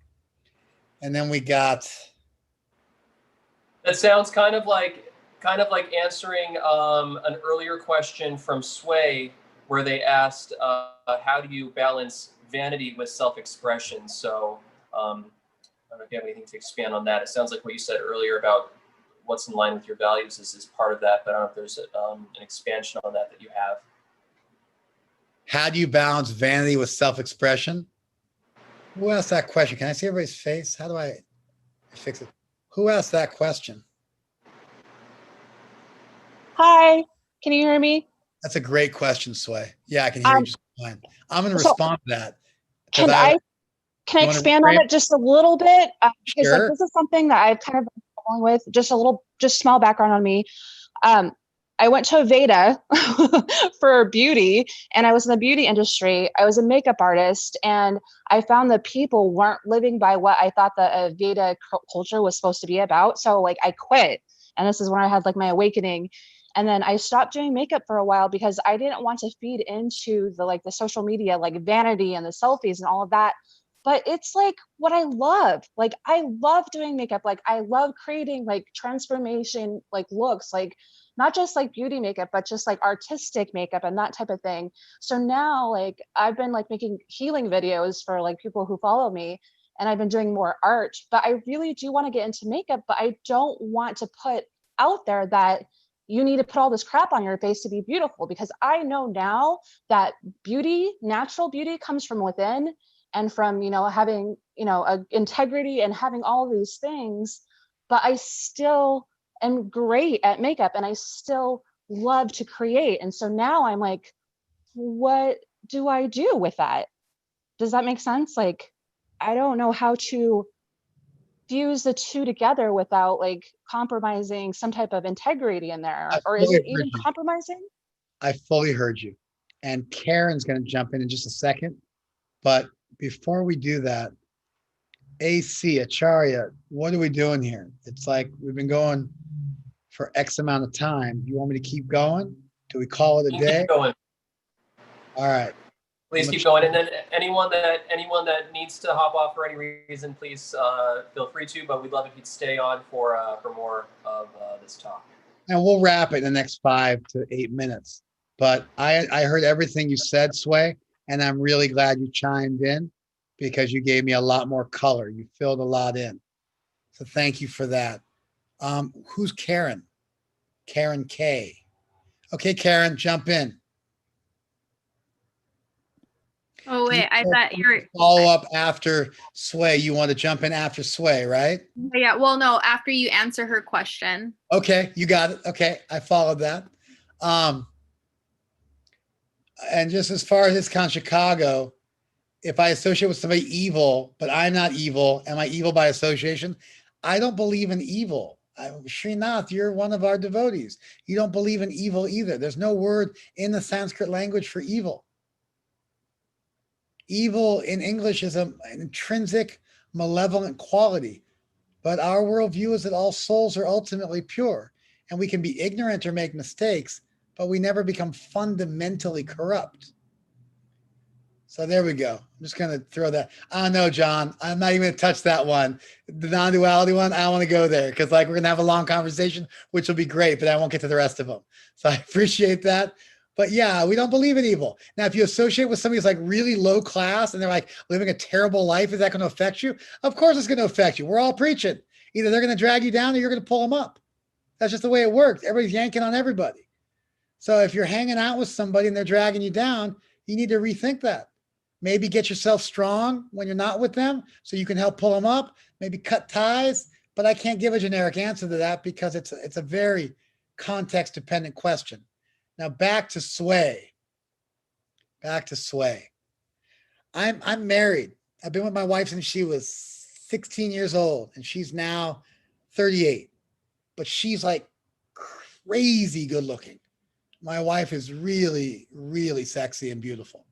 And then we got. That sounds kind of like answering an earlier question from Sway, where they asked, how do you balance vanity with self-expression? So I don't know if you have anything to expand on that. It sounds like what you said earlier about what's in line with your values is part of that, but I don't know if there's an expansion on that you have. How do you balance vanity with self-expression? Who asked that question? Can I see everybody's face? How do I fix it? Who asked that question? Hi, can you hear me? That's a great question, Sway. Yeah, I can hear you just fine. I'm going to respond to that. Can I expand on it just a little bit? Because Sure. like, this is something that I've kind of been struggling with. Just small background on me. I went to Aveda for beauty, and I was in the beauty industry. I was a makeup artist, and I found that people weren't living by what I thought the Aveda culture was supposed to be about. So like I quit, and this is when I had like my awakening. And then I stopped doing makeup for a while because I didn't want to feed into the social media, like vanity and the selfies and all of that. But it's like what I love. Like I love doing makeup. Like I love creating like transformation, like looks, like not just like beauty makeup, but just like artistic makeup and that type of thing. So now like I've been like making healing videos for like people who follow me, and I've been doing more art, but I really do want to get into makeup, but I don't want to put out there that you need to put all this crap on your face to be beautiful, because I know now that beauty, natural beauty, comes from within, and from, having, a integrity and having all these things. But I still am great at makeup, and I still love to create. And so now I'm like, what do I do with that? Does that make sense? Like, I don't know how to fuse the two together without like compromising some type of integrity in there, or is it even compromising? I fully heard you. And Karen's going to jump in just a second. But before we do that, AC, Acharya, what are we doing here? It's like we've been going for X amount of time. You want me to keep going? Do we call it a day? Keep going. All right. Please keep going. And then anyone that needs to hop off for any reason, please feel free to. But we'd love if you'd stay on for more of this talk. And we'll wrap it in the next 5 to 8 minutes. But I heard everything you said, Sway, and I'm really glad you chimed in, because you gave me a lot more color. You filled a lot in. So thank you for that. Who's Karen? Karen K. Okay, Karen, jump in. Oh, wait, I thought you were. Follow up after Sway. You want to jump in after Sway, right? Yeah, well, no, after you answer her question. Okay, you got it. Okay, I followed that. And just as far as ISKCON Chicago, if I associate with somebody evil, but I'm not evil, am I evil by association? I don't believe in evil. Srinath, you're one of our devotees. You don't believe in evil either. There's no word in the Sanskrit language for evil. Evil in English is an intrinsic, malevolent quality. But our worldview is that all souls are ultimately pure. And we can be ignorant or make mistakes, but we never become fundamentally corrupt. So there we go. I'm just going to throw that. I don't know, John. I'm not even going to touch that one. The non-duality one, I don't want to go there, because like we're going to have a long conversation, which will be great, but I won't get to the rest of them. So I appreciate that. But yeah, we don't believe in evil. Now, if you associate with somebody who's like really low class and they're like living a terrible life, is that going to affect you? Of course it's going to affect you. We're all preaching. Either they're going to drag you down or you're going to pull them up. That's just the way it works. Everybody's yanking on everybody. So if you're hanging out with somebody and they're dragging you down, you need to rethink that. Maybe get yourself strong when you're not with them so you can help pull them up. Maybe cut ties. But I can't give a generic answer to that because it's a very context dependent question. Now back to sway. Back to sway. I'm married. I've been with my wife since she was 16 years old, and she's now 38. But she's like crazy good looking. My wife is really, really sexy and beautiful.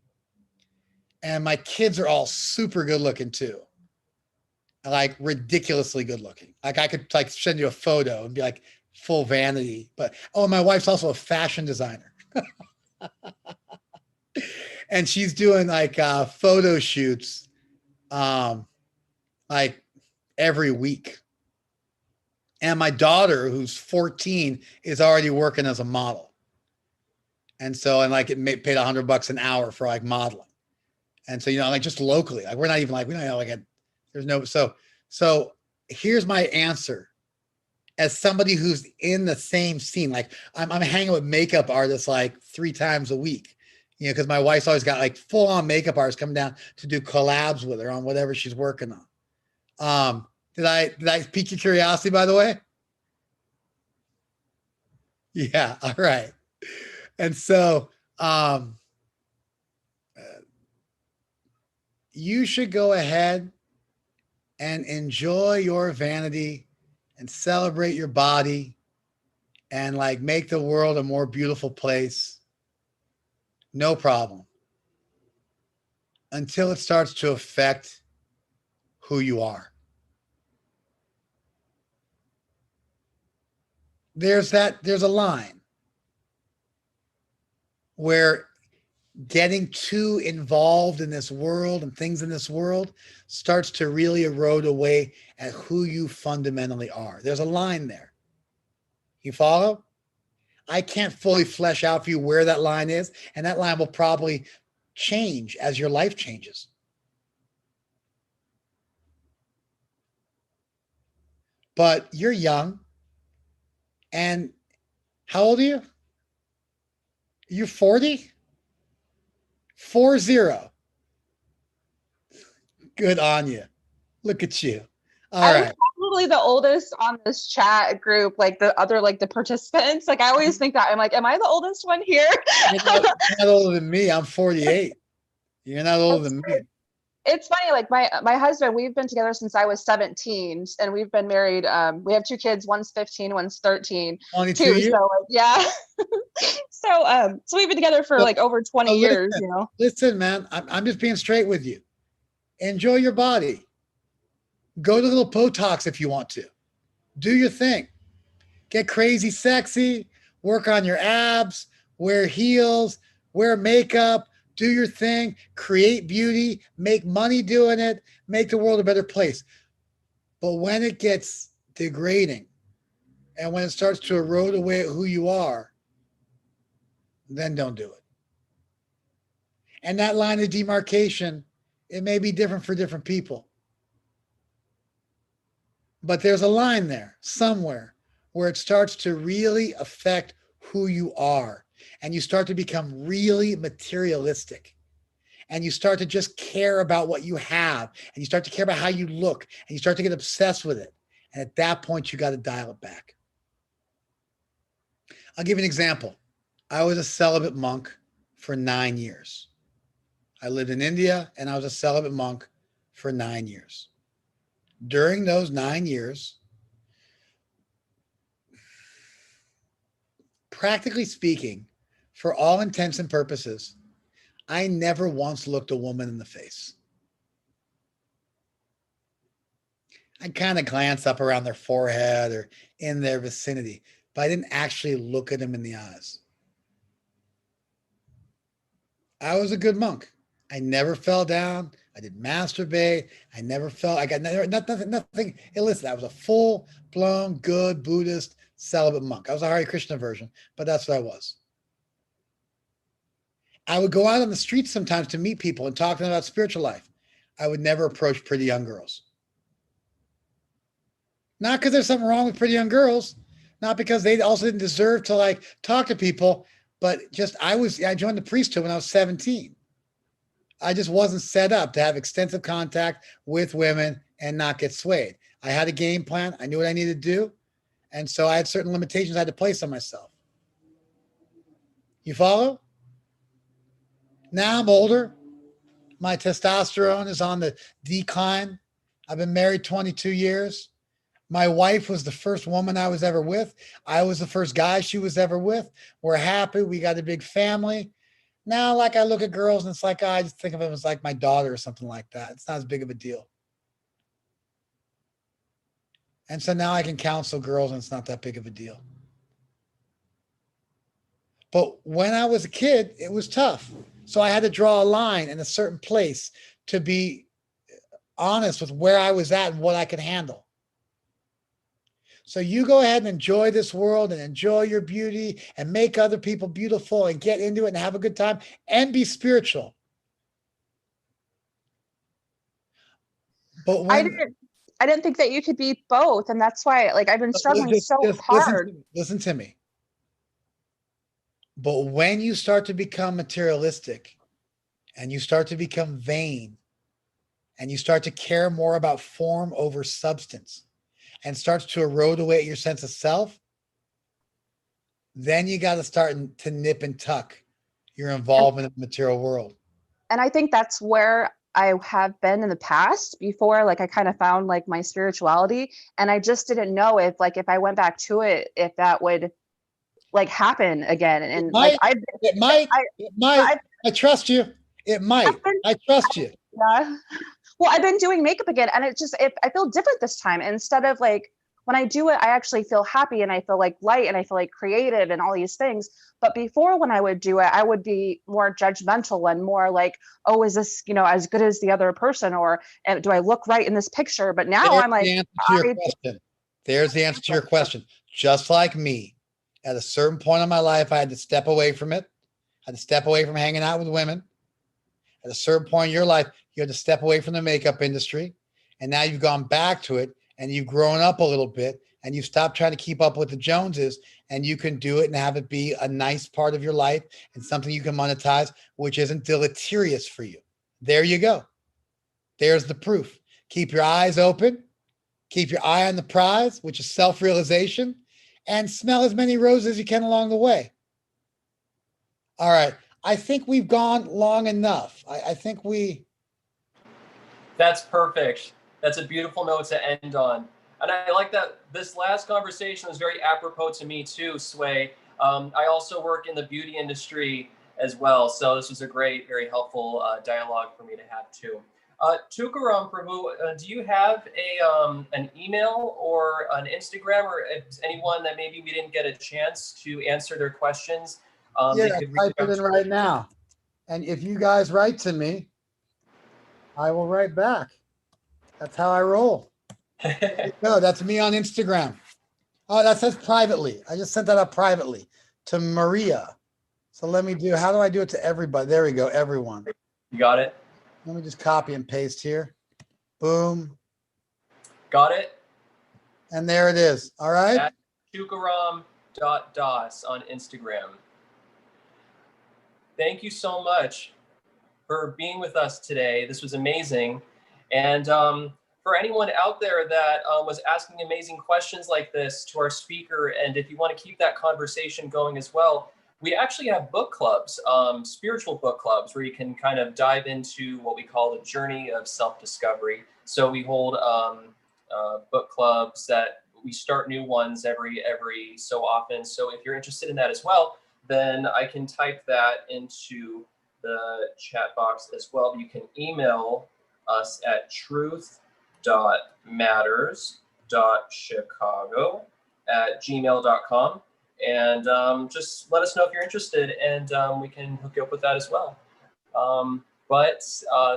And my kids are all super good looking too. Like ridiculously good looking. Like I could like send you a photo and be like full vanity. But my wife's also a fashion designer. And she's doing like photo shoots like every week. And my daughter, who's 14, is already working as a model. And so, and like it paid $100 an hour for like modeling. And so, like just locally, like we're not even like, we don't have like there's no, so here's my answer. As somebody who's in the same scene, like I'm hanging with makeup artists like 3 times a week, because my wife's always got like full on makeup artists coming down to do collabs with her on whatever she's working on. Did I pique your curiosity, by the way? Yeah. All right. And so, you should go ahead and enjoy your vanity and celebrate your body and like make the world a more beautiful place. No problem. Until it starts to affect who you are. There's a line where getting too involved in this world and things in this world starts to really erode away at who you fundamentally are. There's a line there. You follow? I can't fully flesh out for you where that line is, and that line will probably change as your life changes. But you're young, and how old are you? You're 40? 40. Good on you. Look at you. All right. I'm probably the oldest on this chat group, like the other, like the participants. Like I always think that I'm like, am I the oldest one here? You're not older than me. I'm 48. You're not older than me. It's funny, like my husband, we've been together since I was 17, and we've been married. We have 2 kids, one's 15, one's 13. Only 2 years? So yeah. so we've been together for like over 20 years, Listen, man, I'm just being straight with you. Enjoy your body. Go to little Botox if you want to. Do your thing. Get crazy sexy. Work on your abs. Wear heels. Wear makeup. Do your thing. Create beauty. Make money doing it. Make the world a better place. But when it gets degrading and when it starts to erode away at who you are, then don't do it. And that line of demarcation, it may be different for different people. But there's a line there somewhere where it starts to really affect who you are. And you start to become really materialistic. And you start to just care about what you have. And you start to care about how you look. And you start to get obsessed with it. And at that point, you got to dial it back. I'll give you an example. I was a celibate monk for 9 years. I lived in India and I was a celibate monk for 9 years. During those 9 years, practically speaking, for all intents and purposes, I never once looked a woman in the face. I kind of glanced up around their forehead or in their vicinity, but I didn't actually look at them in the eyes. I was a good monk. I never fell down. I didn't masturbate. I got nothing illicit. I was a full-blown good Buddhist celibate monk. I was a Hare Krishna version, but that's what I was. I would go out on the streets sometimes to meet people and talk to them about spiritual life. I would never approach pretty young girls. Not because there's something wrong with pretty young girls, Not because they also didn't deserve to like talk to people, but just I joined the priesthood when I was 17. I just wasn't set up to have extensive contact with women and not get swayed. I had a game plan. I knew what I needed to do. And so I had certain limitations I had to place on myself. You follow? Now I'm older. My testosterone is on the decline. I've been married 22 years. My wife was the first woman I was ever with. I was the first guy she was ever with. We're happy. We got a big family. Now, like I look at girls and it's like, I just think of them as like my daughter or something like that. It's not as big of a deal. And so now I can counsel girls and it's not that big of a deal. But when I was a kid, it was tough. So I had to draw a line in a certain place to be honest with where I was at and what I could handle. So you go ahead and enjoy this world and enjoy your beauty and make other people beautiful and get into it and have a good time and be spiritual. But when I didn't think that you could be both. And that's why, like, I've been struggling so hard. Listen to me. But when you start to become materialistic and you start to become vain and you start to care more about form over substance and starts to erode away at your sense of self, then you got to start to nip and tuck your involvement in the material world. And I think that's where I have been in the past before. Like I kind of found like my spirituality, and I just didn't know if if I went back to it, if that would like happen again. And it might. I trust you. It might. I trust you. Yeah. Well, I've been doing makeup again, and I feel different this time. Instead of like when I do it, I actually feel happy and I feel like light and I feel like creative and all these things. But before, when I would do it, I would be more judgmental and more like, oh, is this, as good as the other person? Or do I look right in this picture? But now I'm like, there's the answer to your question. Just like me, at a certain point in my life, I had to step away from it. I had to step away from hanging out with women. At a certain point in your life, you had to step away from the makeup industry. And now you've gone back to it and you've grown up a little bit and you've stopped trying to keep up with the Joneses, and you can do it and have it be a nice part of your life and something you can monetize, which isn't deleterious for you. There you go. There's the proof. Keep your eyes open. Keep your eye on the prize, which is self-realization, and smell as many roses as you can along the way. All right. I think we've gone long enough. I think That's perfect. That's a beautiful note to end on. And I like that this last conversation was very apropos to me too, Sway. I also work in the beauty industry as well. So this was a great, very helpful dialogue for me to have too. Tukaram Prabhu, do you have an email or an Instagram, or anyone that maybe we didn't get a chance to answer their questions? Yeah, type it in right now. And if you guys write to me, I will write back. That's how I roll. No, that's me on Instagram. Oh, that says privately. I just sent that up privately to Maria. So how do I do it to everybody? There we go, everyone. You got it? Let me just copy and paste here. Boom. Got it? And there it is. All right. At tukaram.das on Instagram. Thank you so much for being with us today. This was amazing. And for anyone out there that was asking amazing questions like this to our speaker, and if you want to keep that conversation going as well, we actually have book clubs, spiritual book clubs, where you can kind of dive into what we call the journey of self-discovery. So we hold book clubs that we start new ones every so often. So if you're interested in that as well, then I can type that into the chat box as well. You can email us at truth.matters.chicago@gmail.com. And just let us know if you're interested, and we can hook you up with that as well. But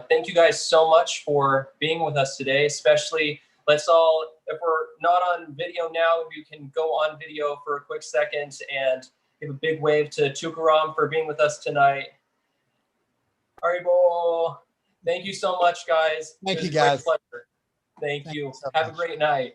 thank you guys so much for being with us today, especially if we're not on video now, we can go on video for a quick second and give a big wave to Tukaram for being with us tonight. Haribo. Thank you so much, guys. Thank you, guys. Thank you. Have a great night.